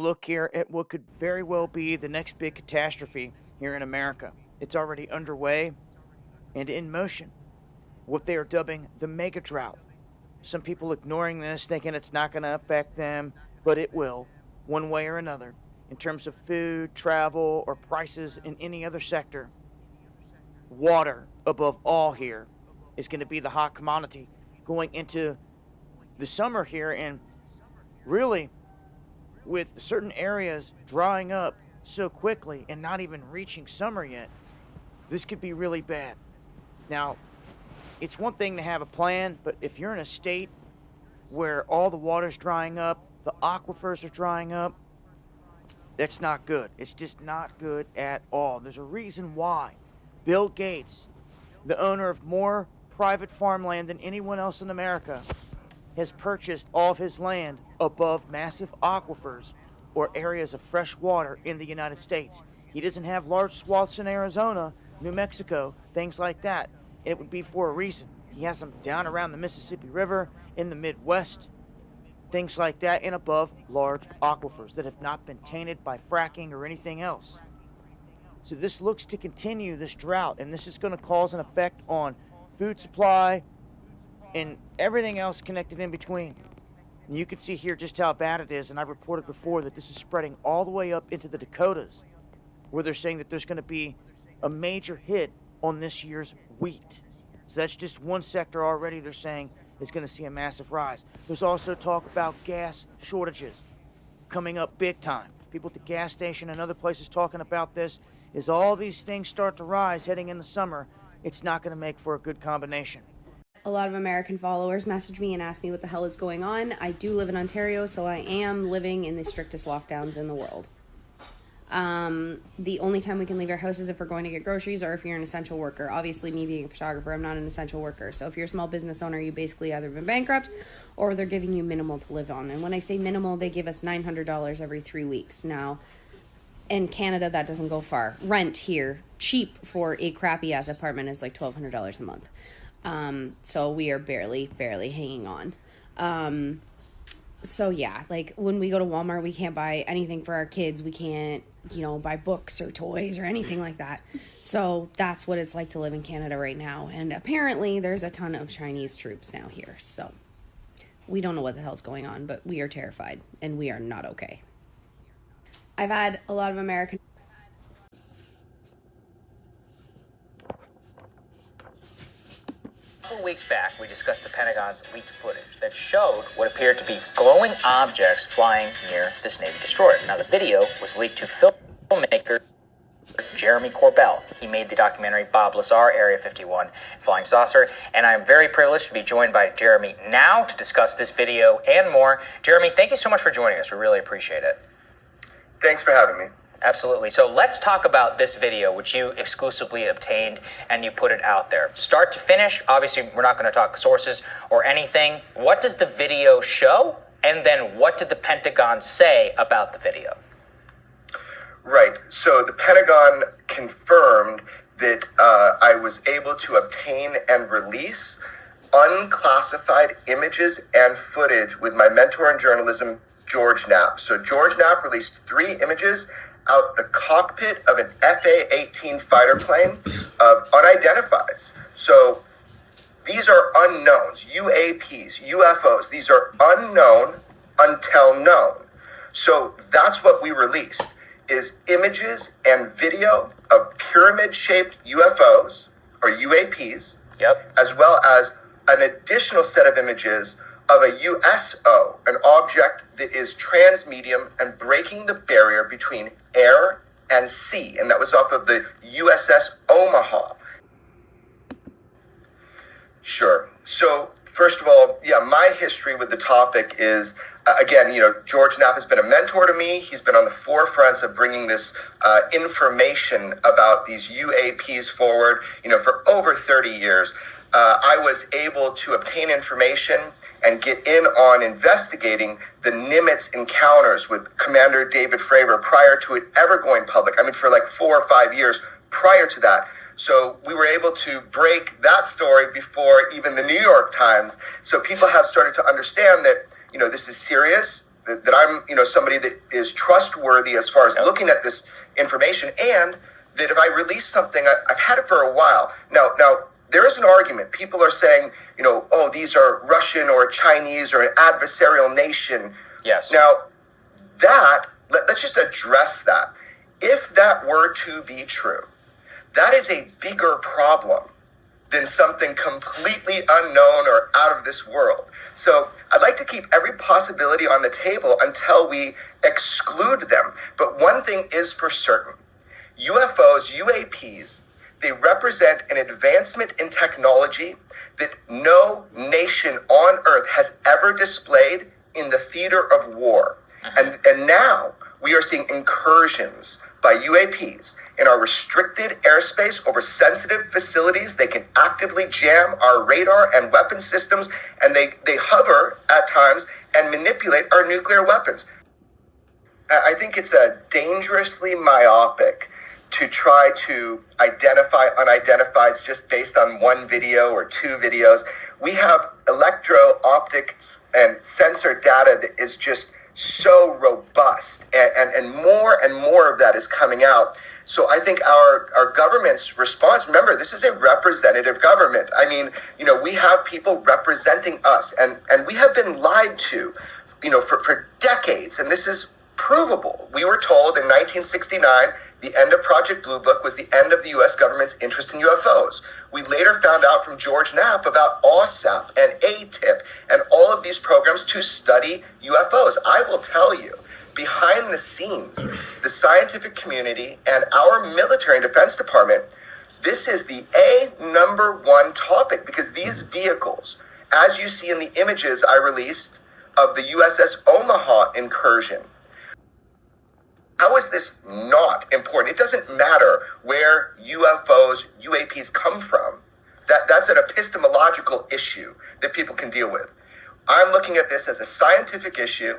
look here at what could very well be the next big catastrophe here in America. It's already underway and in motion. What they are dubbing the mega drought. Some people ignoring this, thinking it's not going to affect them, but it will, one way or another, in terms of food, travel, or prices in any other sector. Water, above all, here is going to be the hot commodity going into the summer here, and really, with certain areas drying up so quickly and not even reaching summer yet, this could be really bad. Now, it's one thing to have a plan, but if you're in a state where all the water's drying up, the aquifers are drying up, that's not good. It's just not good at all. There's a reason why Bill Gates, the owner of more private farmland than anyone else in America, has purchased all of his land above massive aquifers or areas of fresh water in the United States. He doesn't have large swaths in Arizona, New Mexico, things like that. It would be for a reason. He has them down around the Mississippi River, in the Midwest, things like that, and above large aquifers that have not been tainted by fracking or anything else. So this looks to continue, this drought, and this is going to cause an effect on food supply and everything else connected in between. And you can see here just how bad it is, and I've reported before that this is spreading all the way up into the Dakotas, where they're saying that there's going to be a major hit on this year's wheat. So that's just one sector already they're saying is going to see a massive rise. There's also talk about gas shortages coming up big time. People at the gas station and other places talking about this. As all these things start to rise heading in the summer, it's not going to make for a good combination. A lot of American followers message me and ask me what the hell is going on. I do live in Ontario, so I am living in the strictest lockdowns in the world. The only time we can leave our house is if we're going to get groceries or if you're an essential worker. Obviously, me being a photographer, I'm not an essential worker. So if you're a small business owner, you basically either been bankrupt or they're giving you minimal to live on. And when I say minimal, they give us $900 every 3 weeks. Now, in Canada, that doesn't go far. Rent here, cheap for a crappy ass apartment, is like $1,200 a month. So we are barely hanging on. So yeah, like when we go to Walmart, we can't buy anything for our kids. We can't, buy books or toys or anything like that. So that's what it's like to live in Canada right now. And apparently there's a ton of Chinese troops now here. So we don't know what the hell's going on, but we are terrified and we are not okay. I've had a lot of American... Couple weeks back, we discussed the Pentagon's leaked footage that showed what appeared to be glowing objects flying near this Navy destroyer. Now, the video was leaked to filmmaker Jeremy Corbell. He made the documentary Bob Lazar, Area 51, Flying Saucer, and I'm very privileged to be joined by Jeremy now to discuss this video and more. Jeremy, thank you so much for joining us. We really appreciate it. Thanks for having me. Absolutely. So let's talk about this video, which you exclusively obtained and you put it out there. Start to finish, obviously we're not going to talk sources or anything. What does the video show? And then what did the Pentagon say about the video? Right. So the Pentagon confirmed that I was able to obtain and release unclassified images and footage with my mentor in journalism, George Knapp. So George Knapp released 3 images out the cockpit of an FA-18 fighter plane of unidentifieds. So these are unknowns, UAPs, UFOs. These are unknown until known. So that's what we released, is images and video of pyramid-shaped UFOs, or UAPs, as well as an additional set of images of a USO, an object that is transmedium and breaking the barrier between air and sea. And that was off of the USS Omaha. Sure. So first of all, my history with the topic is, again, George Knapp has been a mentor to me. He's been on the forefronts of bringing this information about these UAPs forward, for over 30 years. I was able to obtain information and get in on investigating the Nimitz encounters with Commander David Fravor prior to it ever going public. I mean, for like 4 or 5 years prior to that. So we were able to break that story before even the New York Times. So people have started to understand that, this is serious. that I'm, somebody that is trustworthy as far as looking at this information, and that if I release something, I've had it for a while. Now, there is an argument. People are saying, oh, these are Russian or Chinese or an adversarial nation. Yes. Now, let's just address that. If that were to be true, that is a bigger problem than something completely unknown or out of this world. So I'd like to keep every possibility on the table until we exclude them. But one thing is for certain. UFOs, UAPs, they represent an advancement in technology that no nation on Earth has ever displayed in the theater of war. And now we are seeing incursions by UAPs in our restricted airspace over sensitive facilities. They can actively jam our radar and weapon systems, and they hover at times and manipulate our nuclear weapons. I think it's dangerously myopic to try to identify unidentifieds just based on one video or two videos. We have electro-optics and sensor data that is just so robust, and more of that is coming out. So I think our government's response, remember, this is a representative government. I mean, we have people representing us, and we have been lied to, for decades, and this is provable. We were told in 1969 the end of Project Blue Book was the end of the U.S. government's interest in UFOs. We later found out from George Knapp about OSAP and ATIP and all of these programs to study UFOs. I will tell you, behind the scenes, the scientific community and our military and defense department, this is the number one topic, because these vehicles, as you see in the images I released of the USS Omaha incursion, how is this not important? It doesn't matter where UFOs, UAPs come from. That's an epistemological issue that people can deal with. I'm looking at this as a scientific issue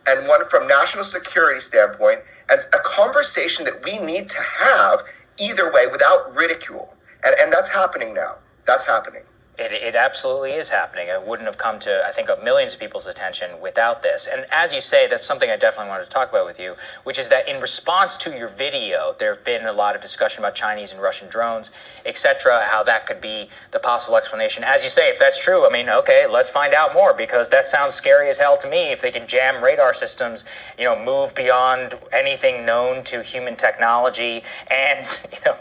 and one from national security standpoint, and a conversation that we need to have either way without ridicule. And that's happening now. That's happening. It absolutely is happening. It wouldn't have come to, I think, millions of people's attention without this. And as you say, that's something I definitely wanted to talk about with you, which is that in response to your video, there have been a lot of discussion about Chinese and Russian drones, etc., how that could be the possible explanation. As you say, if that's true, I mean, okay, let's find out more, because that sounds scary as hell to me. If they can jam radar systems, move beyond anything known to human technology and,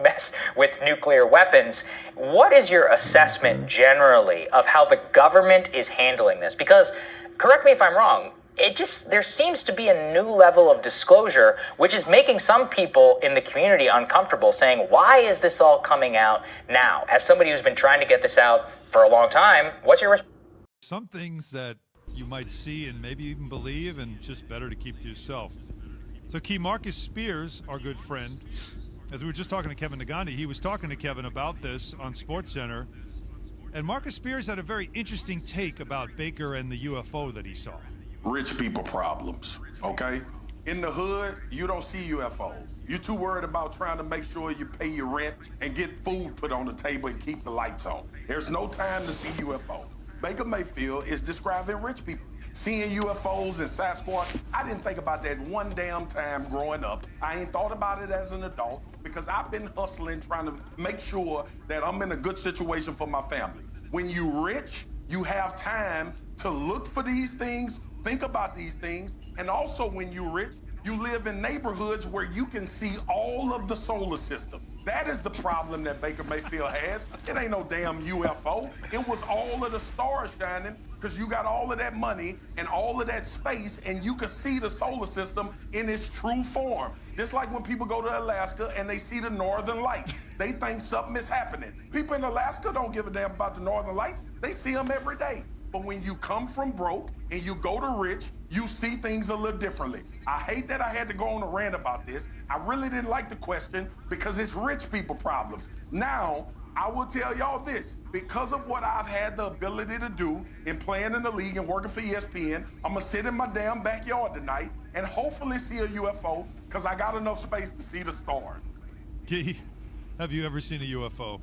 mess with nuclear weapons. What is your assessment generally of how the government is handling this? Because, correct me if I'm wrong, there seems to be a new level of disclosure, which is making some people in the community uncomfortable, saying, why is this all coming out now? As somebody who's been trying to get this out for a long time, what's your response? Some things that you might see and maybe even believe, and just better to keep to yourself. So Marcus Spears, our good friend, as we were just talking to Kevin Nagandi, he was talking to Kevin about this on SportsCenter, and Marcus Spears had a very interesting take about Baker and the UFO that he saw. Rich people problems, okay? In the hood, you don't see UFOs. You're too worried about trying to make sure you pay your rent and get food put on the table and keep the lights on. There's no time to see UFOs. Baker Mayfield is describing rich people. Seeing UFOs and Sasquatch, I didn't think about that one damn time growing up. I ain't thought about it as an adult because I've been hustling, trying to make sure that I'm in a good situation for my family. When you rich, you have time to look for these things, think about these things, and also when you're rich, you live in neighborhoods where you can see all of the solar system. That is the problem that Baker Mayfield has. It ain't no damn UFO. It was all of the stars shining because you got all of that money and all of that space, and you can see the solar system in its true form. Just like when people go to Alaska and they see the northern lights, they think something is happening. People in Alaska don't give a damn about the northern lights. They see them every day. But when you come from broke and you go to rich, you see things a little differently. I hate that I had to go on a rant about this. I really didn't like the question because it's rich people problems. Now, I will tell y'all this, because of what I've had the ability to do in playing in the league and working for ESPN, I'm gonna sit in my damn backyard tonight and hopefully see a UFO because I got enough space to see the stars. Key, have you ever seen a UFO?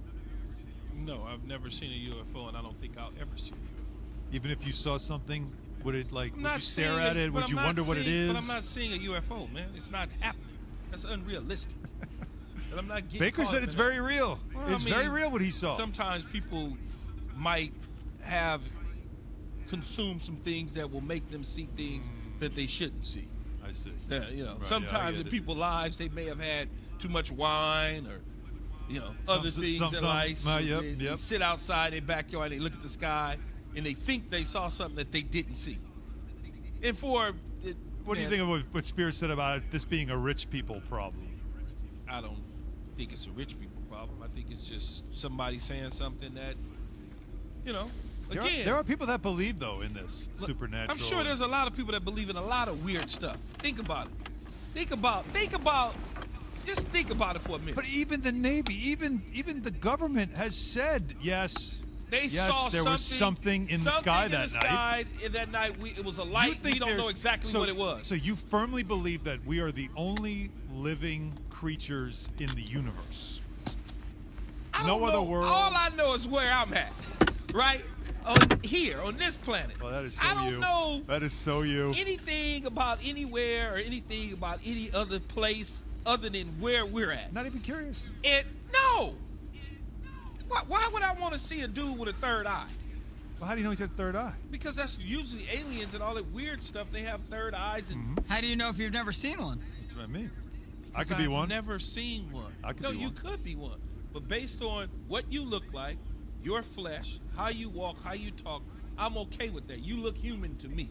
No, I've never seen a UFO, and I don't think I'll ever see a UFO. Even if you saw something Would it like? I'm Would not you stare saying at it? but Would I'm you not wonder what it seeing- is? But I'm not seeing a UFO, man. It's not happening. That's unrealistic. And I'm not getting Baker caught said up it's in that. very real. Well, It's I mean, very real what he saw. Sometimes people might have consumed some things that will make them see things that they shouldn't see. I see. Yeah, you know, Right, sometimes yeah, in people's lives they may have had too much wine or, you know, other things in life. They sit outside their backyard, they look at the sky, and they think they saw something that they didn't see. And What do you think of what Spears said about this being a rich people problem? I don't think it's a rich people problem. I think it's just somebody saying something that, you know, again. There are people that believe, though, in this supernatural. I'm sure there's a lot of people that believe in a lot of weird stuff. Think about it. Just think about it for a minute. But even the Navy, even the government has said, yes, there was something in the sky that night. That night, it was a light. We don't know exactly what it was. So you firmly believe that we are the only living creatures in the universe? No other world? All I know is where I'm at, right? On this planet. Well, that is so I don't know. That is so you. Anything about anywhere or anything about any other place other than where we're at. Not even curious. No. Why would I want to see a dude with a third eye? Well, how do you know he's got a third eye? Because that's usually aliens and all that weird stuff. They have third eyes. And How do you know if you've never seen one? That's what I mean. I could be one. I've never seen one. You could be one. But based on what you look like, your flesh, how you walk, how you talk, I'm okay with that. You look human to me.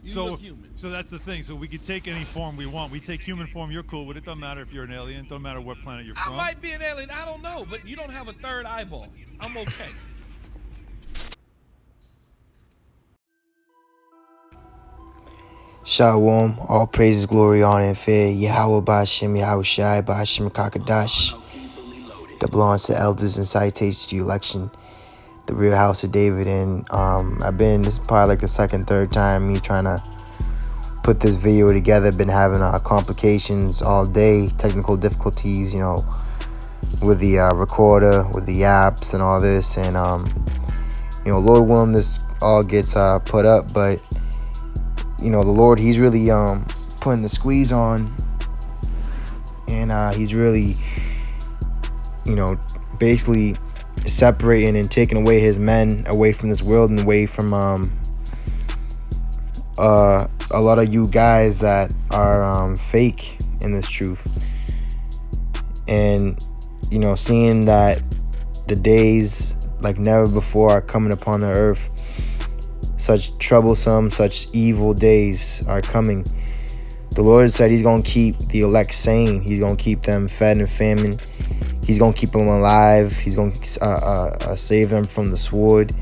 You look human. So that's the thing. So we could take any form we want. We take human form. You're cool with it. Doesn't matter if you're an alien. Doesn't matter what planet you're from. I might be an alien. I don't know. But you don't have a third eyeball. I'm okay. Shalom, all praises, glory, honor, and fear. Yahweh Ba'Shem, Yahweh Shai, Ba'Shem Kakadash. That belongs to elders and citations to election, the real house of David. And this is probably like the second, third time me trying to put this video together. Been having complications all day, technical difficulties, with the recorder, with the apps and all this. And, Lord willing, this all gets put up. But, the Lord, he's really putting the squeeze on. And he's really, basically separating and taking away his men away from this world and away from a lot of you guys that are fake in this truth. And seeing that the days like never before are coming upon the earth, such troublesome, such evil days are coming. The Lord said he's going to keep the elect sane. He's going to keep them fed and famine. He's going to keep them alive. He's going to save them from the sword.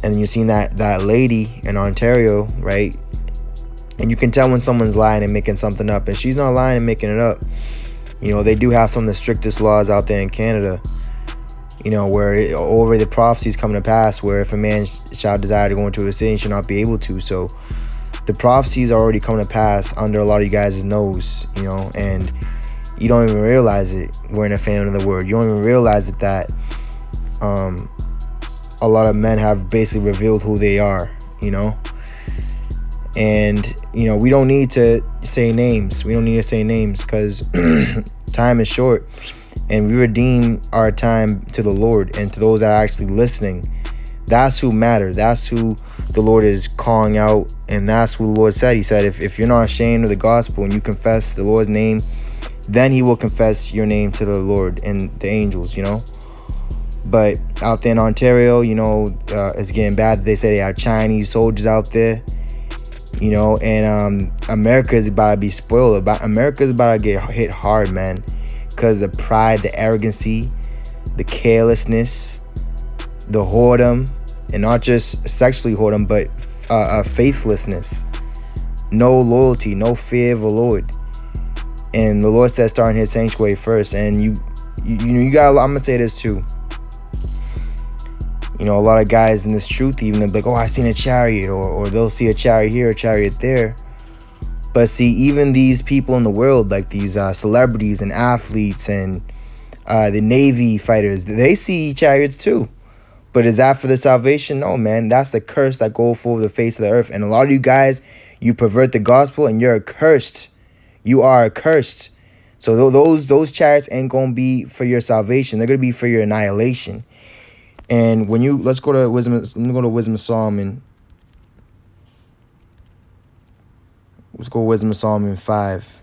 And you've seen that lady in Ontario, right? And you can tell when someone's lying and making something up. And she's not lying and making it up. They do have some of the strictest laws out there in Canada. Where over the prophecies coming to pass, where if a man shall desire to go into a city, he shall not be able to. So the prophecies are already coming to pass under a lot of you guys' nose, and you don't even realize it. We're in a famine of the word. You don't even realize it that a lot of men have basically revealed who they are, And, we don't need to say names. We don't need to say names because time is short. And we redeem our time to the Lord and to those that are actually listening. That's who matter. That's who the Lord is calling out. And that's who the Lord said. He said, if you're not ashamed of the gospel and you confess the Lord's name, then he will confess your name to the Lord and the angels, But out there in Ontario, it's getting bad. They say they have Chinese soldiers out there, and America is about to be spoiled. America is about to get hit hard, man. Because the pride, the arrogancy, the carelessness, the whoredom, and not just sexually whoredom, but faithlessness, no loyalty, no fear of the Lord. And the Lord says, start in his sanctuary first. And you got. I'm gonna say this too. A lot of guys in this truth, even they'll be like, oh, I seen a chariot, or they'll see a chariot here, a chariot there. But see, even these people in the world, like these celebrities and athletes and the Navy fighters, they see chariots too. But is that for the salvation? No, man. That's the curse that go over the face of the earth. And a lot of you guys, you pervert the gospel and you're accursed. You are accursed. So those chariots ain't going to be for your salvation. They're going to be for your annihilation. And when you, let's go to Wisdom of Solomon. Let's go Wisdom of Solomon 5.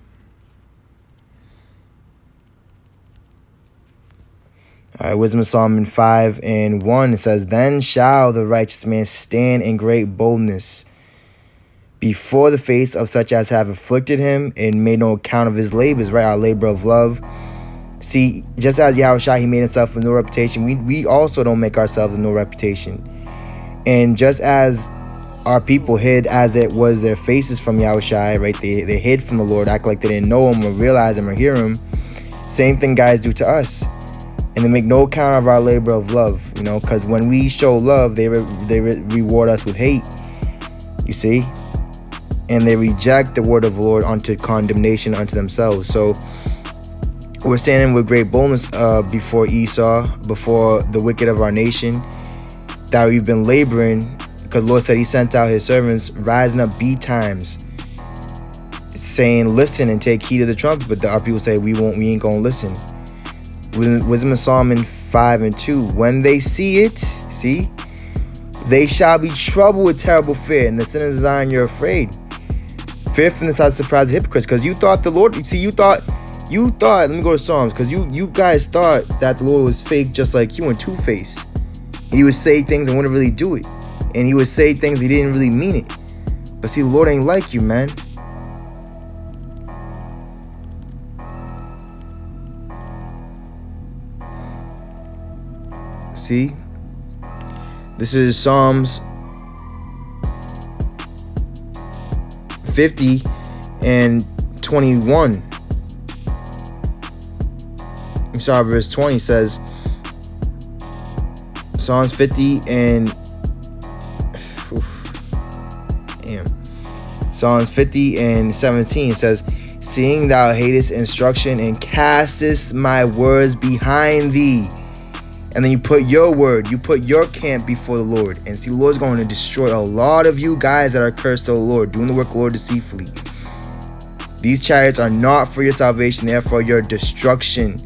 All right, Wisdom of Solomon 5 and 1. It says, then shall the righteous man stand in great boldness before the face of such as have afflicted him and made no account of his labors, right? Our labor of love. See, just as Yahushua, he made himself with no reputation, we also don't make ourselves with no reputation. And just as our people hid as it was their faces from Yahushua, right? They hid from the Lord, act like they didn't know him or realize him or hear him. Same thing guys do to us. And they make no account of our labor of love, you know, because when we show love, they reward us with hate, you see? And they reject the word of the Lord unto condemnation unto themselves. So we're standing with great boldness before Esau, before the wicked of our nation, that we've been laboring, because the Lord said he sent out his servants, rising up betimes, saying, listen and take heed of the trumpet. But our people say, we ain't gonna listen. Wisdom of Solomon 5 and 2. When they see it, see, they shall be troubled with terrible fear, and the sinners of Zion, you're afraid. Fearfulness has surprised the hypocrites, because you thought the Lord, you thought, let me go to Psalms, because you guys thought that the Lord was fake, just like you and Two-Face. He would say things and wouldn't really do it. And he would say things he didn't really mean it. But see, the Lord ain't like you, man. See? This is Psalms 50 and 21. I'm sorry, verse 20 says, Psalms 50 and Psalms 50 and 17 says, seeing thou hatest instruction and castest my words behind thee. And then you put your word, you put your camp before the Lord. And see, the Lord's going to destroy a lot of you guys that are cursed to the Lord, doing the work of the Lord deceitfully. These chariots are not for your salvation, they're for your destruction.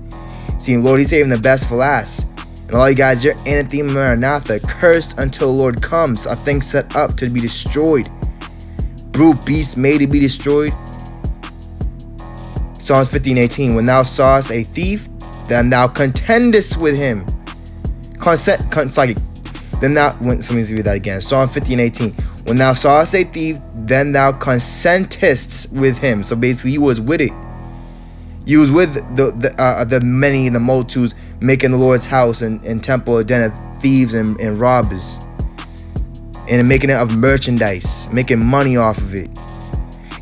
See, Lord, he's saving the best for last. And all you guys, you're anathema maranatha, cursed until the Lord comes, a thing set up to be destroyed. Brute beast made to be destroyed. Psalms 15:18. When thou sawest a thief, then thou contendest with him. Then thou, let me read that again. Psalm 15:18. When thou sawest a thief, then thou consentest with him. So basically, you was with it. You was with the many and the multitudes making the Lord's house and temple a den of thieves and robbers, and making it of merchandise, making money off of it,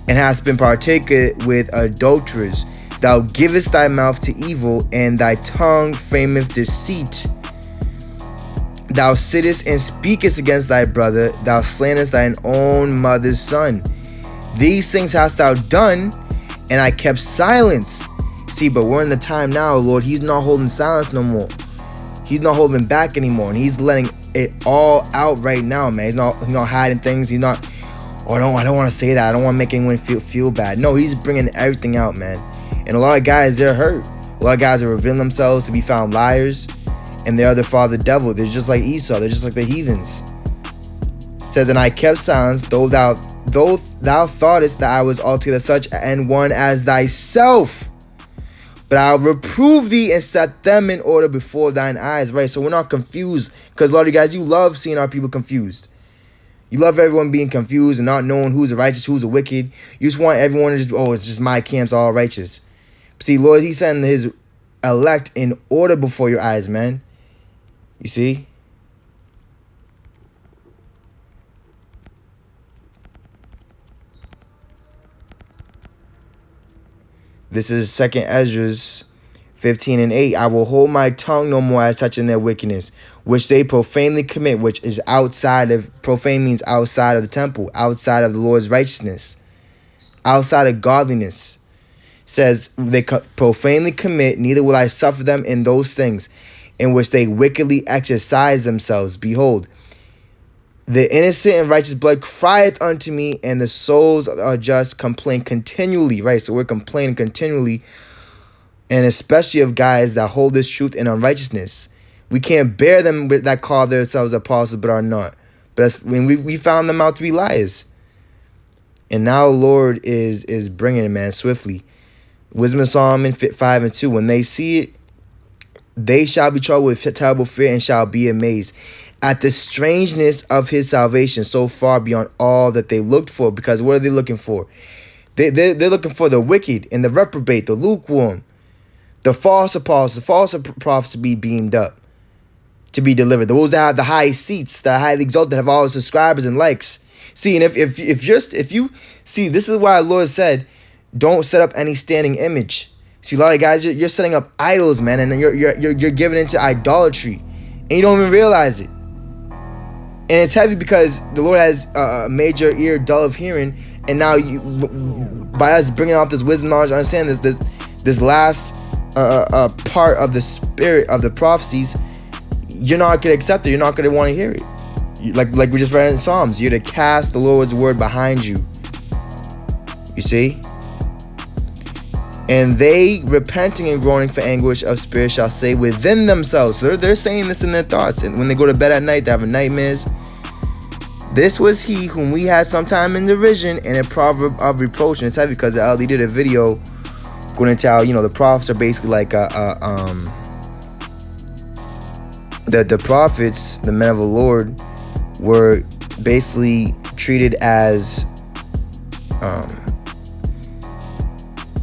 and hast been partaker with adulterers. Thou givest thy mouth to evil, and thy tongue frameth deceit. Thou sittest and speakest against thy brother, thou slanderest thine own mother's son. These things hast thou done, and I kept silence. See, but we're in the time now, Lord. He's not holding silence no more. He's not holding back anymore, and he's letting it all out right now, man. He's not hiding things. He's not, I don't want to say that. I don't want to make anyone feel bad. No, he's bringing everything out, man. And a lot of guys, they're hurt. A lot of guys are revealing themselves to be found liars, and they are the father devil. They're just like Esau. They're just like the heathens. It says, and I kept silence, though thou thoughtest that I was altogether such an one as thyself. But I'll reprove thee and set them in order before thine eyes. Right? So we're not confused. Because a lot of you guys, you love seeing our people confused. You love everyone being confused and not knowing who's the righteous, who's the wicked. You just want everyone to just, it's just my camp's all righteous. See, Lord, he's sending his elect in order before your eyes, man. You see? This is 2 Ezra's 15 and 8. I will hold my tongue no more as touching their wickedness, which they profanely commit, which is outside of, profane means outside of the temple, outside of the Lord's righteousness, outside of godliness. Says they profanely commit, neither will I suffer them in those things. in which they wickedly exercise themselves. Behold, the innocent and righteous blood crieth unto me, and the souls are just complain continually. Right, so we're complaining continually, and especially of guys that hold this truth in unrighteousness. We can't bear them that call themselves apostles but are not. But that's when we found them out to be liars. And now the Lord is bringing it, man, swiftly. Wisdom of Solomon 5:2. When they see it, they shall be troubled with terrible fear and shall be amazed at the strangeness of his salvation, so far beyond all that they looked for. Because what are they looking for? They're looking for the wicked and the reprobate, the lukewarm, the false apostles, the false prophets to be beamed up, to be delivered. Those that have the high seats, that are highly exalted, that have all the subscribers and likes. See, and if you see, this is why the Lord said, don't set up any standing image. See, a lot of guys, you're setting up idols, man, and you're giving into idolatry, and you don't even realize it. And it's heavy because the Lord has made your ear dull of hearing, and now by us bringing out this wisdom, knowledge, understand this last part of the spirit of the prophecies, you're not gonna accept it. You're not gonna want to hear it. Like we just read in Psalms, you're to cast the Lord's word behind you. You see? And they, repenting and groaning for anguish of spirit, shall say within themselves. So they're saying this in their thoughts. And when they go to bed at night, they're having nightmares. This was he whom we had sometime in derision and a proverb of reproach. And it's heavy because the LD did a video going into how, the prophets are basically like the prophets, the men of the Lord, were basically treated as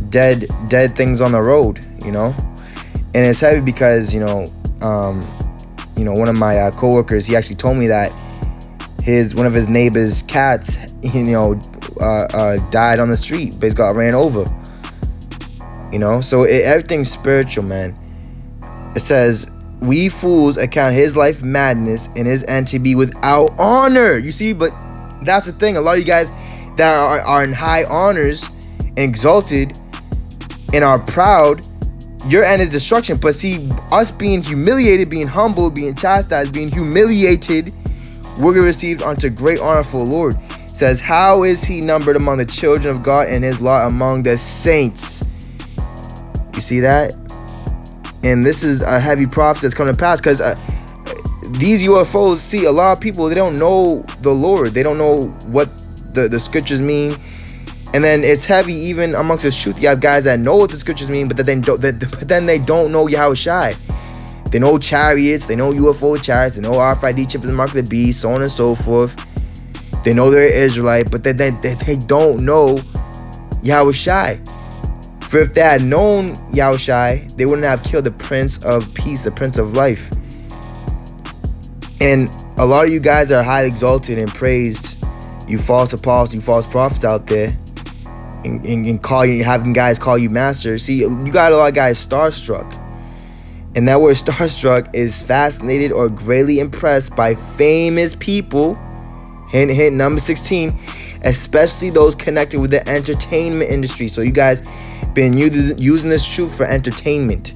dead things on the road, and it's heavy because one of my coworkers, he actually told me that one of his neighbor's cats died on the street, basically got ran over, so everything's spiritual, man. It says, we fools account his life madness and his end to be without honor. You see, but that's the thing, a lot of you guys that are in high honors and exalted and are proud, your end is destruction. But see, us being humiliated, being humbled, being chastised, being humiliated, we're received unto great honor for the Lord. It says, how is he numbered among the children of God, and his lot among the saints? You see that? And this is a heavy prophecy that's coming to pass, because these UFOs, see, a lot of people, they don't know the Lord. They don't know what the scriptures mean. And then it's heavy even amongst this truth. You have guys that know what the scriptures mean, but then they don't know Yahushai. They know chariots, they know UFO chariots, they know RFID chip in the mark of the beast, so on and so forth. They know they're Israelite, but they don't know Yahushai. For if they had known Yahushai, they wouldn't have killed the Prince of Peace, the Prince of Life. And a lot of you guys are highly exalted and praised, you false apostles, you false prophets out there, and having guys call you master. See, you got a lot of guys starstruck. And that word starstruck is fascinated or greatly impressed by famous people. Hint, hint, number 16. Especially those connected with the entertainment industry. So you guys been using this truth for entertainment.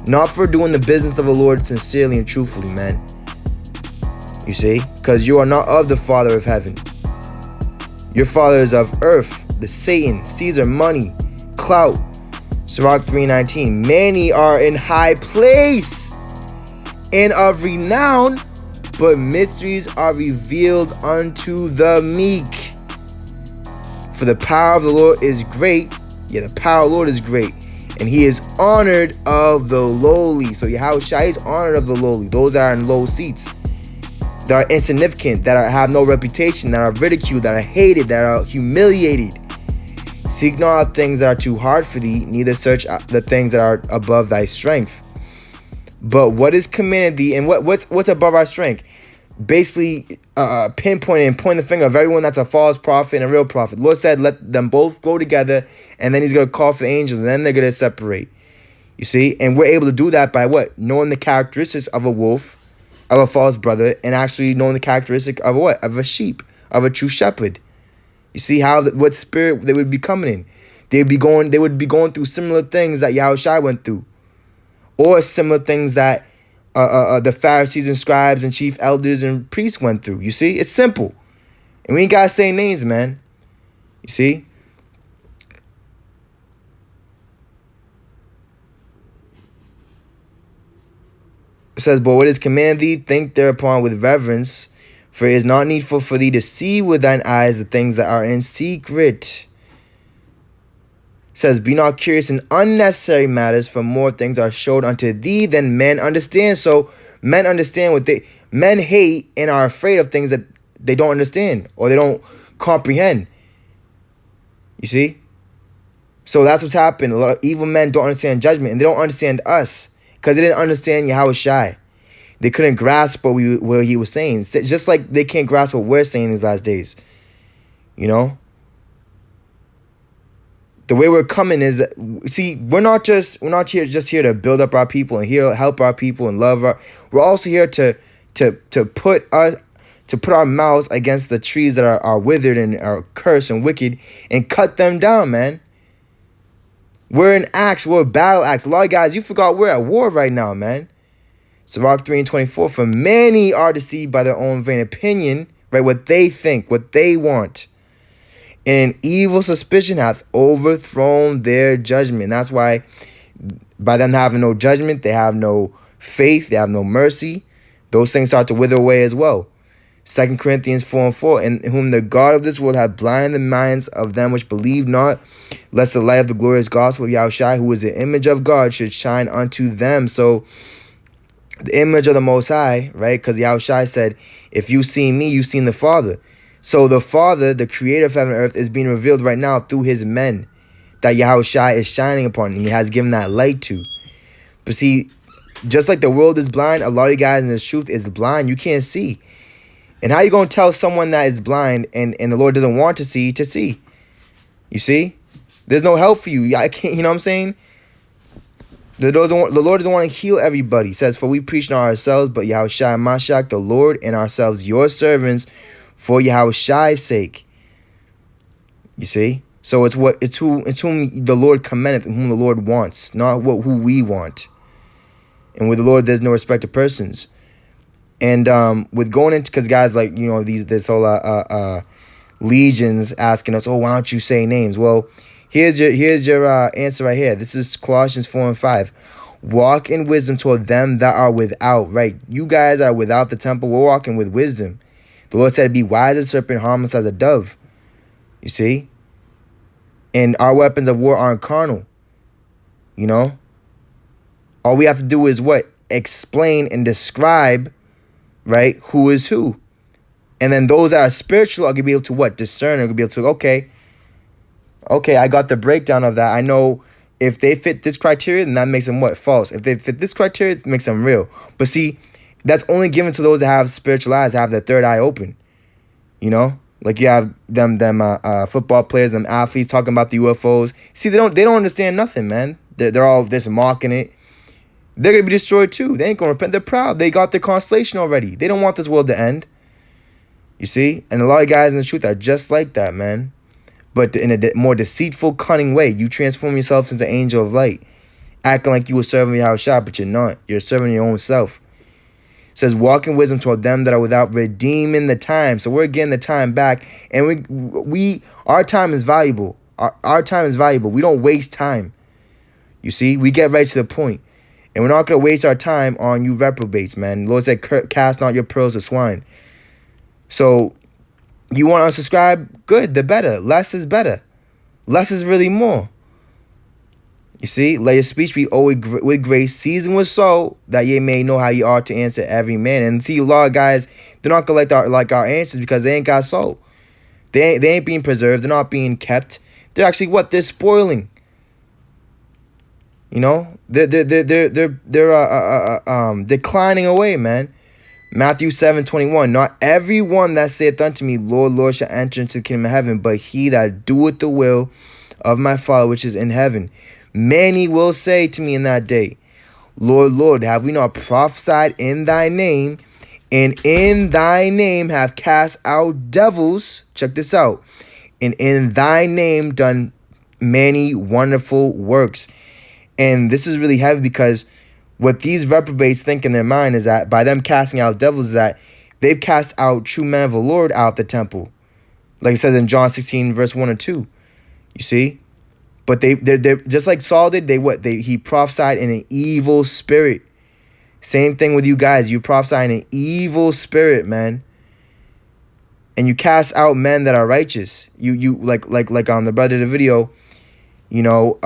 Not for doing the business of the Lord sincerely and truthfully, man. You see? Because you are not of the Father of heaven. Your father is of earth. The Satan, Caesar, money, clout. Sirach 3:19. Many are in high place and of renown, but mysteries are revealed unto the meek. For the power of the Lord is great. Yeah, the power of the Lord is great. And he is honored of the lowly. So Yahushua is honored of the lowly. Those that are in low seats, that are insignificant, that have no reputation, that are ridiculed, that are hated, that are humiliated. Seek not things that are too hard for thee, neither search the things that are above thy strength. But what is commanded thee, and what's above our strength? Basically, pinpoint and point the finger of everyone that's a false prophet and a real prophet. The Lord said, let them both go together, and then he's going to call for the angels, and then they're going to separate. You see? And we're able to do that by what? Knowing the characteristics of a wolf, of a false brother, and actually knowing the characteristic of what? Of a sheep, of a true shepherd. You see what spirit they would be coming in. They would be going through similar things that Yahushua went through. Or similar things that the Pharisees and scribes and chief elders and priests went through. You see, it's simple, and we ain't gotta say names, man. You see. It says, but what is commanded thee, think thereupon with reverence, for it is not needful for thee to see with thine eyes the things that are in secret. It says, be not curious in unnecessary matters, for more things are showed unto thee than men understand. So men understand men hate and are afraid of things that they don't understand or they don't comprehend. You see? So that's what's happened. A lot of evil men don't understand judgment, and they don't understand us because they didn't understand Yahushai. They couldn't grasp what he was saying. Just like they can't grasp what we're saying these last days. You know? The way we're coming is, see, we're not just here to build up our people and here help our people and love our. We're also here to put our mouths against the trees that are withered and are cursed and wicked and cut them down, man. We're an axe. We're a battle axe. A lot of guys, you forgot we're at war right now, man. Sirach 3:24. For many are deceived by their own vain opinion, right? What they think, what they want. And an evil suspicion hath overthrown their judgment. That's why by them having no judgment, they have no faith, they have no mercy. Those things start to wither away as well. 2 Corinthians 4:4, in whom the God of this world hath blinded the minds of them which believe not, lest the light of the glorious gospel of Yahushua, who is the image of God, should shine unto them. So the image of the Most High, right? Because Yahushua said, if you seen me, you seen the Father. So the Father, the creator of heaven and earth, is being revealed right now through his men that Yahushua is shining upon, and he has given that light to. But see, just like the world is blind, a lot of you guys in this truth is blind. You can't see. And how you going to tell someone that is blind and the Lord doesn't want to see? You see? There's no help for you. I can't, you know what I'm saying? The Lord doesn't want to heal everybody. He says, for we preach not ourselves, but Yahushua Mashiach, the Lord, and ourselves, your servants, for Yahushua's sake. You see? So it's whom the Lord commendeth and whom the Lord wants, not who we want. And with the Lord, there's no respect to persons. And with going into, because guys, like, you know, this whole legions asking us, oh, why don't you say names? Well, here's your answer right here. This is Colossians 4:5. Walk in wisdom toward them that are without, right? You guys are without the temple. We're walking with wisdom. The Lord said, be wise as a serpent, harmless as a dove. You see? And our weapons of war aren't carnal. You know? All we have to do is what? Explain and describe, right, who is who. And then those that are spiritual are going to be able to what? Discern. Are going to be able to, okay, I got the breakdown of that. I know if they fit this criteria, then that makes them what? False. If they fit this criteria, it makes them real. But see, that's only given to those that have spiritual eyes, have their third eye open. You know? Like you have them football players, them athletes talking about the UFOs. See, they don't understand nothing, man. They're all just mocking it. They're going to be destroyed too. They ain't going to repent. They're proud. They got their constellation already. They don't want this world to end. You see? And a lot of guys in the truth are just like that, man. But in a more deceitful, cunning way. You transform yourself into an angel of light. Acting like you were serving Yahushua, but you're not. You're serving your own self. It says, walk in wisdom toward them that are without, redeeming the time. So we're getting the time back. And our time is valuable. Our time is valuable. We don't waste time. You see? We get right to the point. And we're not going to waste our time on you reprobates, man. The Lord said, cast not your pearls to swine. So, you want to unsubscribe? Good, the better. Less is better. Less is really more. You see? Let your speech be always with grace, seasoned with salt, that ye may know how you ought to answer every man. And see, a lot of guys, they're not going to like our answers because they ain't got salt. They ain't being preserved. They're not being kept. They're actually what? They're spoiling. You know, they're declining away, man. Matthew 7:21. Not everyone that saith unto me, Lord, Lord, shall enter into the kingdom of heaven, but he that doeth the will of my Father which is in heaven. Many will say to me in that day, Lord, Lord, have we not prophesied in thy name, and in thy name have cast out devils? Check this out. And in thy name done many wonderful works. And this is really heavy because What these reprobates think in their mind is that by them casting out devils is that they've cast out true men of the Lord out the temple. Like it says in John 16, verse 1 and 2. You see? But they're just like Saul did, he prophesied in an evil spirit. Same thing with you guys. You prophesy in an evil spirit, man. And you cast out men that are righteous. You like on the brother of the video, you know,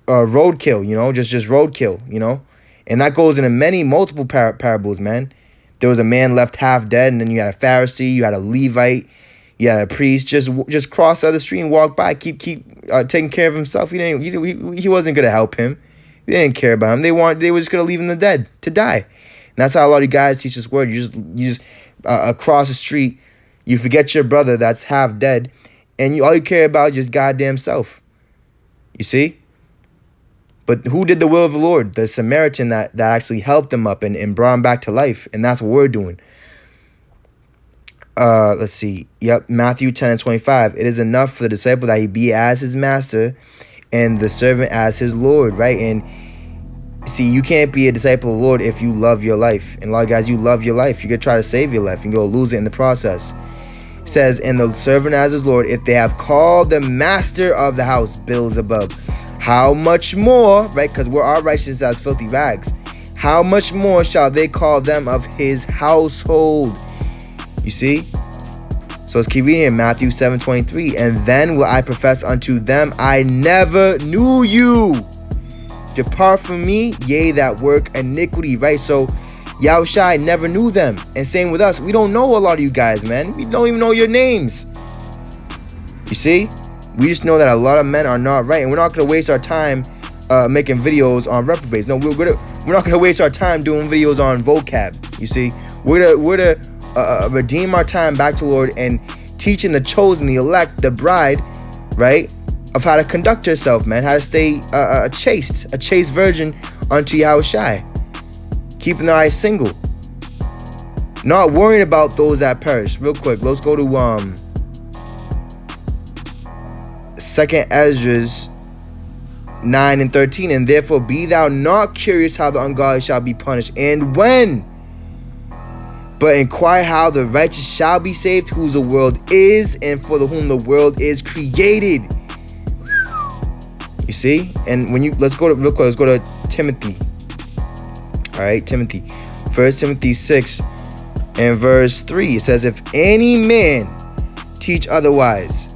roadkill, you know, just roadkill, you know. And that goes into multiple parables, man. There was a man left half dead, and then you had a Pharisee, you had a Levite, you had a priest, just cross the other street and walk by, keep taking care of himself. He wasn't gonna help him. They didn't care about him. They were just gonna leave him dead to die. And that's how a lot of you guys teach this word. You just across the street, you forget your brother that's half dead, and all you care about is just goddamn self. You see? But who did the will of the Lord? The Samaritan that actually helped him up and brought him back to life. And that's what we're doing. Let's see. Yep, Matthew 10 and 25. It is enough for the disciple that he be as his master and the servant as his Lord, right? And see, you can't be a disciple of the Lord if you love your life. And a lot of guys, you love your life. You're going to try to save your life and you'll lose it in the process. It says, and the servant as his Lord, if they have called the master of the house Beelzebub, how much more, right? Because we're our righteousness as filthy rags. How much more shall they call them of his household? You see? So let's keep reading in Matthew 7:23. And then will I profess unto them, I never knew you. Depart from me, ye that work iniquity, right? So Yahushua never knew them. And same with us. We don't know a lot of you guys, man. We don't even know your names. You see? We just know that a lot of men are not right. And we're not going to waste our time making videos on reprobates. No, we're not going to waste our time doing videos on vocab. You see? We're to redeem our time back to the Lord and teaching the chosen, the elect, the bride, right? Of how to conduct herself, man. How to stay a chaste virgin unto Yahushua. Keeping their eyes single. Not worrying about those that perish. Real quick, let's go to 2 Esdras 9 and 13. And therefore be thou not curious how the ungodly shall be punished, and when, but inquire how the righteous shall be saved, whose the world is, and for whom the world is created. You see? And when let's go to Timothy. All right, Timothy. 1 Timothy 6 and verse 3. It says, if any man teach otherwise,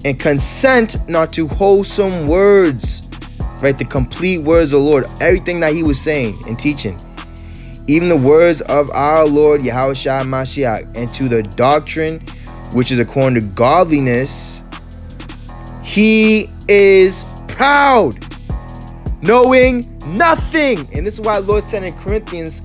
and consent not to wholesome words, right? The complete words of the Lord, everything that he was saying and teaching, even the words of our Lord Yahushua Mashiach, and to the doctrine which is according to godliness, he is proud, knowing nothing. And this is why the Lord said in 1 Corinthians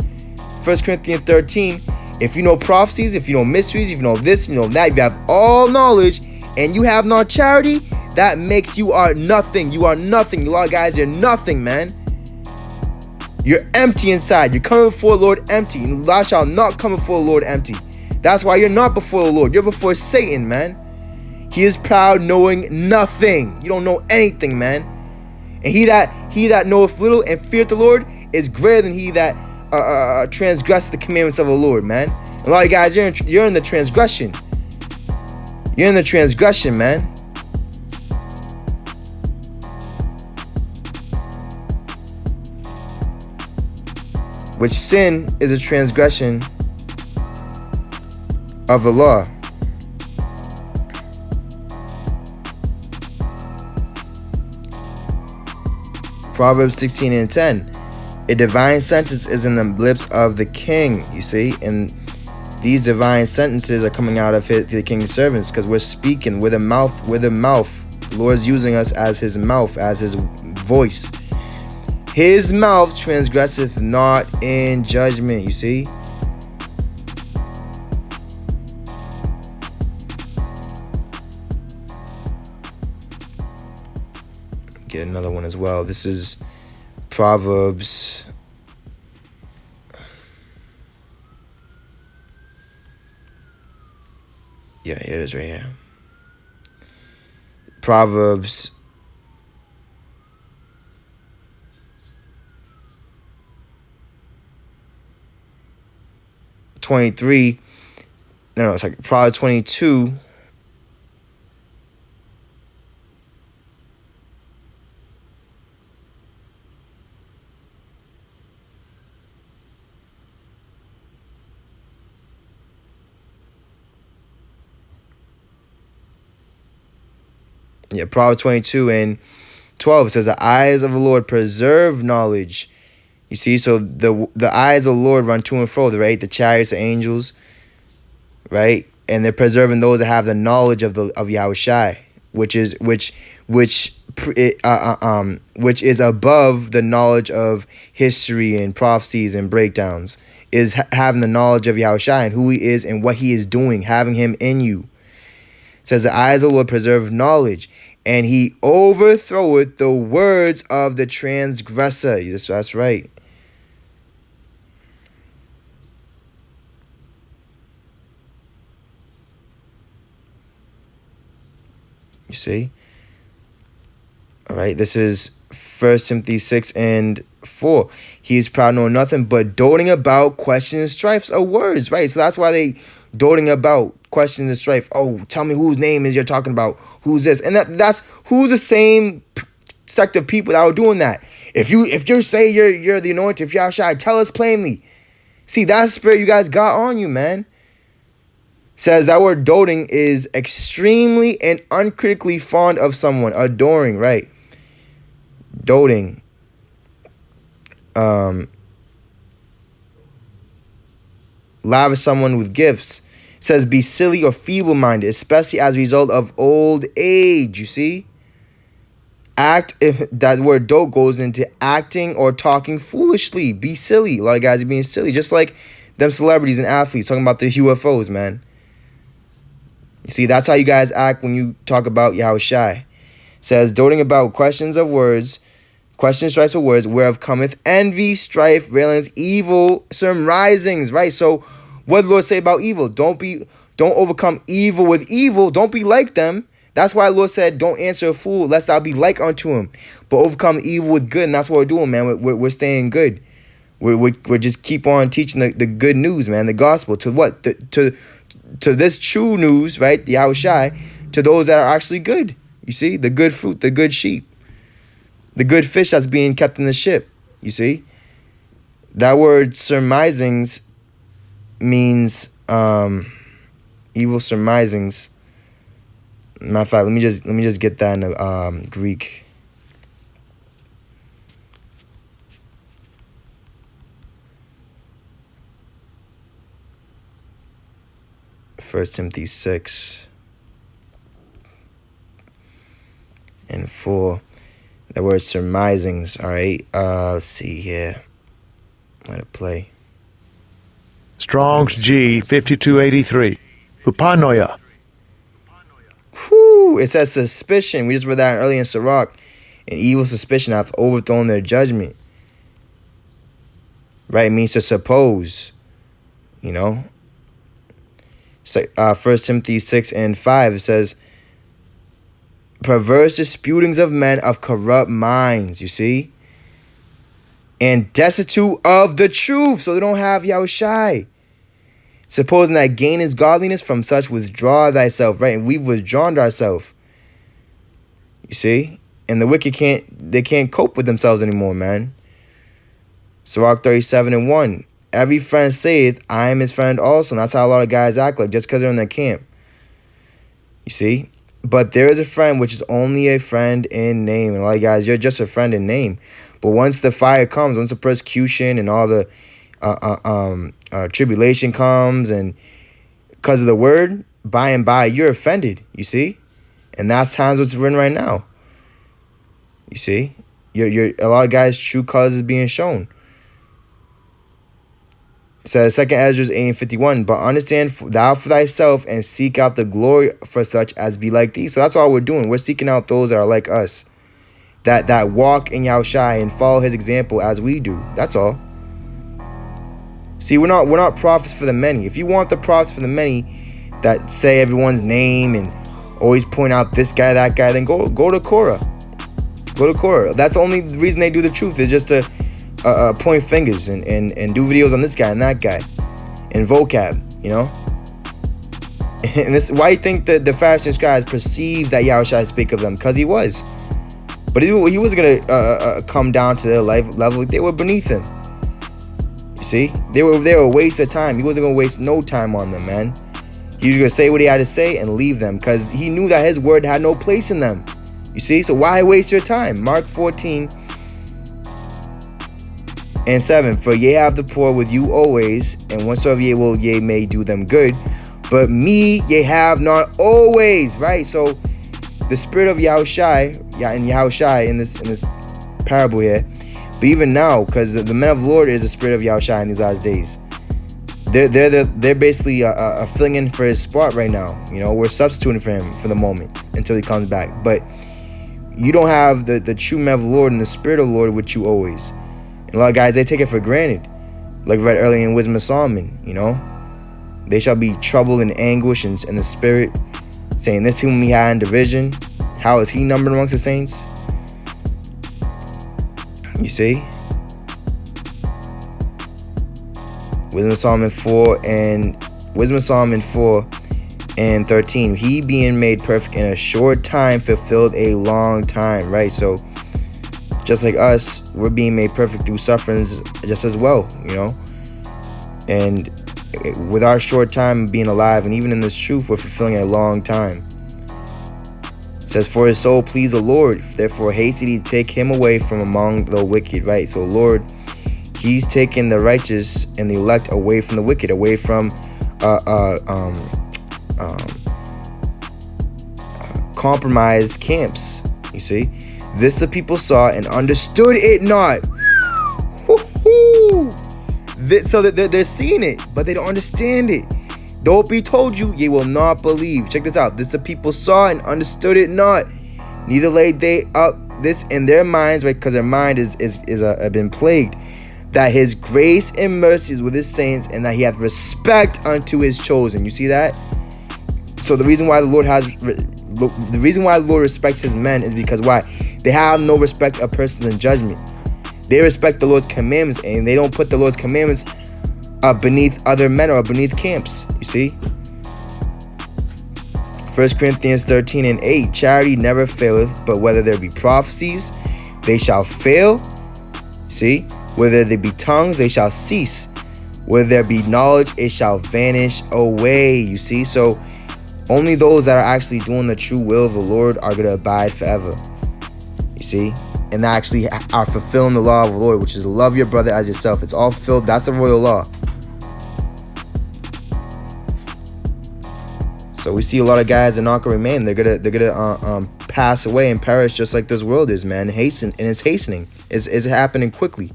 13, if you know prophecies, if you know mysteries, if you know this, you know that, if you have all knowledge, and you have not charity, that makes you are nothing. You are nothing. A lot of guys are nothing, man. You're empty inside. You're coming before the Lord empty. And thou shalt not come before the Lord empty. That's why you're not before the Lord. You're before Satan, man. He is proud, knowing nothing. You don't know anything, man. And he that knoweth little and feareth the Lord is greater than he that transgresseth the commandments of the Lord, man. A lot of guys, you're in the transgression. You're in the transgression, man. Which sin is a transgression of the law. Proverbs 16 and 10. A divine sentence is in the lips of the king, you see? And these divine sentences are coming out of the king's servants, because we're speaking with a mouth. The Lord's using us as his mouth, as his voice. His mouth transgresseth not in judgment, you see? Get another one as well. This is Proverbs. Yeah, here it is right here. Proverbs 23. No, it's like Proverbs 22. Yeah, Proverbs 22 and 12 says the eyes of the Lord preserve knowledge. You see, so the eyes of the Lord run to and fro, right? The chariots of angels, right? And they're preserving those that have the knowledge of Yahushai, which is above the knowledge of history and prophecies and breakdowns, is having the knowledge of Yahushai and who he is and what he is doing, having him in you. It says the eyes of the Lord preserve knowledge, and he overthroweth the words of the transgressor. That's right. You see? All right, this is 1 Timothy 6 and 4. He is proud, knowing nothing, but doting about questions and strifes of words, right? So that's why they doting about questions and strife. Oh, tell me whose name is you're talking about. Who's this? And that's who's the same sect of people that are doing that. If you say you're the anointed, if you're Yahushua, tell us plainly. See, that's the spirit you guys got on you, man. Says that word doting is extremely and uncritically fond of someone. Adoring, right? Doting. Lavish someone with gifts. Says be silly or feeble-minded, especially as a result of old age. You see? That word dote goes into acting or talking foolishly. Be silly. A lot of guys are being silly. Just like them celebrities and athletes talking about the UFOs, man. You see, that's how you guys act when you talk about Yahushai. Says, doting about questions, strifes of words, whereof cometh envy, strife, railings, evil, surmisings, right? So, what did the Lord say about evil? Don't overcome evil with evil. Don't be like them. That's why the Lord said, don't answer a fool, lest thou be like unto him. But overcome evil with good, and that's what we're doing, man. We're staying good. We're just keep on teaching the good news, man, the gospel. To what? To this true news, right, the Yahushai, to those that are actually good. You see, the good fruit, the good sheep, the good fish that's being kept in the ship. You see, that word surmisings means evil surmisings. Matter of fact, let me just get that in the Greek. First Timothy 6 and 4. The word surmisings. All right. Let's see here. Let it play. Strong's G 5283. Upanoia. Whew. It says suspicion. We just read that earlier in Sirach. An evil suspicion hath overthrown their judgment. Right? It means to suppose. You know? 1 Timothy 6 and 5, it says, perverse disputings of men of corrupt minds, you see? And destitute of the truth, so they don't have Yahushai. Supposing that gain is godliness, from such withdraw thyself, right? And we've withdrawn ourselves. You see? And the wicked can't cope with themselves anymore, man. Sirach 37 and 1. Every friend saith, I am his friend also. And that's how a lot of guys act like, just because they're in their camp. You see? But there is a friend which is only a friend in name. And a lot of guys, you're just a friend in name. But once the fire comes, once the persecution and all the tribulation comes, and because of the word, by and by, you're offended. You see? And that's times what's written right now. You see? You're a lot of guys' true colors is being shown. It says 2 Ezra 8:51, but understand thou for thyself and seek out the glory for such as be like thee. So that's all we're doing. We're seeking out those that are like us, that walk in Yahushai and follow his example as we do. That's all. See, we're not prophets for the many. If you want the prophets for the many that say everyone's name and always point out this guy, that guy, then go to Korah. Go to Korah. That's the only reason they do the truth, is just to point fingers and do videos on this guy and that guy in vocab, you know. And this why you think that the Pharisees and scribes perceived that Yahushua spake of them, because he was. But he wasn't gonna come down to their life level. They were beneath him. You see, they were a waste of time. He wasn't gonna waste no time on them, man. He was gonna say what he had to say and leave them, because he knew that his word had no place in them. You see, so why waste your time? Mark 14:7. For ye have the poor with you always, and whatsoever ye will, ye may do them good. But me ye have not always, right? So the spirit of Yahushai, in this parable here, but even now, because the men of the Lord is the spirit of Yahushai in these last days. They're basically filling in for his spot right now. You know, we're substituting for him for the moment until he comes back. But you don't have the true men of the Lord and the spirit of the Lord with you always. And a lot of guys, they take it for granted. Like we read earlier in Wisdom of Solomon, you know. They shall be troubled in anguish and in the spirit, saying, this whom we had in division, how is he numbered amongst the saints? You see? Wisdom of Solomon 4:13. He being made perfect in a short time fulfilled a long time, right? So just like us, we're being made perfect through sufferings just as well, you know. And with our short time being alive, and even in this truth, we're fulfilling a long time. It says, for his soul pleased the Lord, therefore hasted he to take him away from among the wicked, right? So Lord, he's taking the righteous and the elect away from the wicked, away from compromised camps. You see, this the people saw and understood it not. So that they're seeing it, but they don't understand it. Though it be told you, ye will not believe. Check this out. This the people saw and understood it not. Neither laid they up this in their minds, right? Because their mind is been plagued. That his grace and mercy is with his saints, and that he hath respect unto his chosen. You see that? So the reason why the Lord respects his men is because why? They have no respect of persons in judgment. They respect the Lord's commandments, and they don't put the Lord's commandments beneath other men or beneath camps. You see? 1 Corinthians 13:8. Charity never faileth, but whether there be prophecies, they shall fail. See? Whether there be tongues, they shall cease. Whether there be knowledge, it shall vanish away. You see? So only those that are actually doing the true will of the Lord are going to abide forever. You see? And actually are fulfilling the law of the Lord, which is love your brother as yourself. It's all fulfilled. That's the royal law. So we see a lot of guys that are not gonna remain. They're gonna pass away and perish just like this world is, man. And it's hastening. It's happening quickly.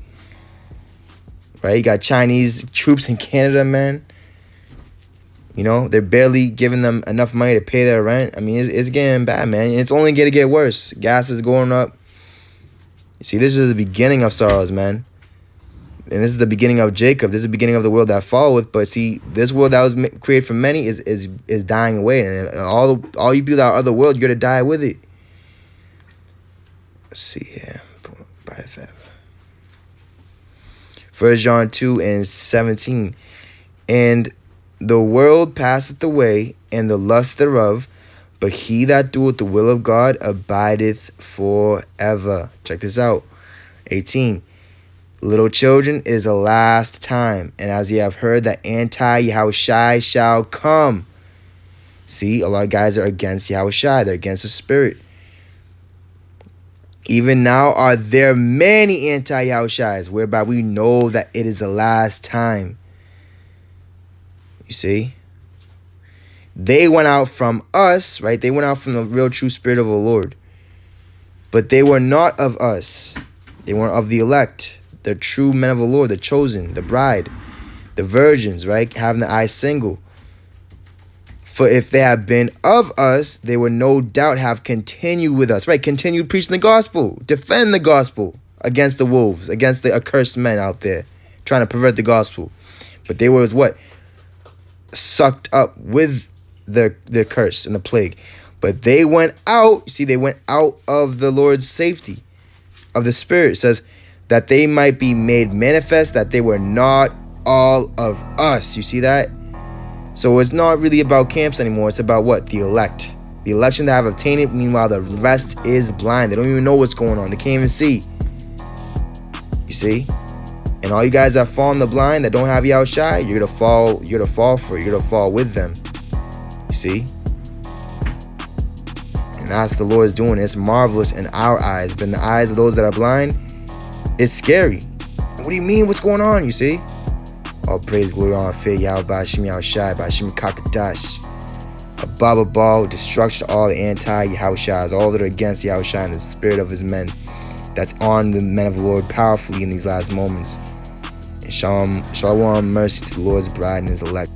Right? You got Chinese troops in Canada, man. You know, they're barely giving them enough money to pay their rent. I mean, it's getting bad, man. It's only gonna get worse. Gas is going up. You see, this is the beginning of sorrows, man. And this is the beginning of Jacob. This is the beginning of the world that followeth. But see, this world that was created for many is dying away. And all you people that are other world, you're going to die with it. Let's see here. By the fact. 1 John 2:17. And the world passeth away, and the lust thereof, but he that doeth the will of God abideth forever. Check this out. 18. Little children, is the last time, and as ye have heard that anti-Yahushai shall come. See, a lot of guys are against Yahushai. They're against the spirit. Even now are there many anti-Yahushais, whereby we know that it is the last time. You see? They went out from us, right? They went out from the real true spirit of the Lord. But they were not of us. They weren't of the elect. The true men of the Lord, the chosen, the bride, the virgins, right? Having the eye single. For if they had been of us, they would no doubt have continued with us, right? Continued preaching the gospel, defend the gospel against the wolves, against the accursed men out there, trying to pervert the gospel. But they were what? Sucked up with the curse and the plague. But they went out, you see, they went out of the Lord's safety, of the Spirit. It says that they might be made manifest that they were not all of us. You see that? So it's not really about camps anymore. It's about what? The elect. The election that have obtained it. Meanwhile, the rest is blind. They don't even know what's going on. They can't even see. You see? And all you guys that fall in the blind, that don't have Yahushua, you're gonna fall for it. You're gonna fall with them. You see? And that's the Lord's doing. It's marvelous in our eyes, but in the eyes of those that are blind, it's scary. What do you mean? What's going on? You see? All praise, glory, honor, fear, Yahweh, Bashim, Yahushua, Bashim, Kakadash. A Baba Ball, destruction to all the anti-Yahushas, all that are against Yahushua and the spirit of his men. That's on the men of the Lord powerfully in these last moments. And shalom, mercy to the Lord's bride and his elect.